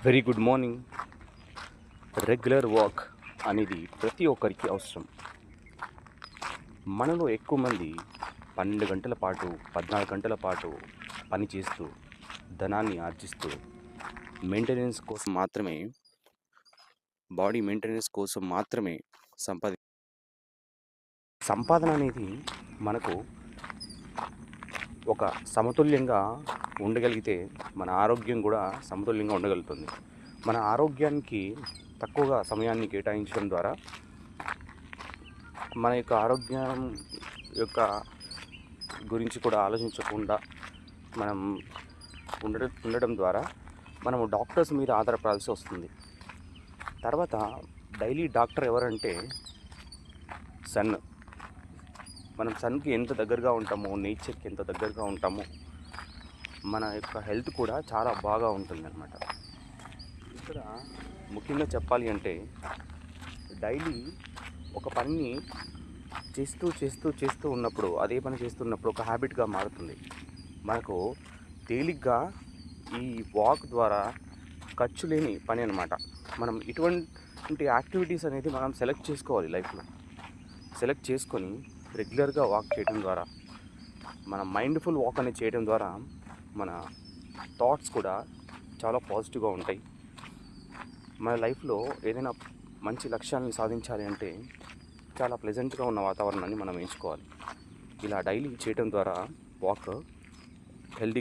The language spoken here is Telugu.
Very good morning. Regular walk అనేది ప్రతి ఒక్కరికి అవసరం. మనలో ఎక్కువ మంది 12 గంటల పాటు 14 గంటల పాటు పని చేస్తూ ధనాన్ని ఆర్జిస్తూ మెయింటెనెన్స్ కోసం మాత్రమే బాడీ మెయింటెనెన్స్ కోసం మాత్రమే సంపాదన అనేది మనకు ఒక సమతుల్యంగా ఉండగలిగితే మన ఆరోగ్యం కూడా సమతుల్యంగా ఉండగలుగుతుంది. మన ఆరోగ్యానికి తక్కువగా సమయాన్ని కేటాయించడం ద్వారా మన యొక్క ఆరోగ్యం యొక్క గురించి కూడా ఆలోచించకుండా మనం ఉండడం ద్వారా మనము డాక్టర్స్ మీద ఆధారపడాల్సి వస్తుంది. తర్వాత డైలీ డాక్టర్ ఎవరంటే సన్. మనం సన్కి ఎంత దగ్గరగా ఉంటామో, నేచర్కి ఎంత దగ్గరగా ఉంటామో మన యొక్క హెల్త్ కూడా చాలా బాగా ఉంటుంది అన్నమాట. ఇక్కడ ముఖ్యంగా చెప్పాలి అంటే డైలీ ఒక పనిని చేస్తూ ఉన్నప్పుడు, అదే పని చేస్తున్నప్పుడు ఒక హ్యాబిట్గా మారుతుంది. మనకు తేలిగ్గా ఈ వాక్ ద్వారా ఖర్చు లేని పని అనమాట. మనం ఇటువంటి యాక్టివిటీస్ అనేది మనం సెలెక్ట్ చేసుకోవాలి లైఫ్లో. సెలెక్ట్ చేసుకొని రెగ్యులర్గా వాక్ చేయడం ద్వారా, మన మైండ్ఫుల్ వాక్ అనేది చేయడం ద్వారా మన థాట్స్ కూడా చాలా పాజిటివ్గా ఉంటాయి. మన లైఫ్లో ఏదైనా మంచి లక్ష్యాలను సాధించాలి అంటే చాలా ప్లెజెంట్గా ఉన్న వాతావరణాన్ని మనం ఎంచుకోవాలి. ఇలా డైలీ చేయడం ద్వారా వాక్ హెల్తీగా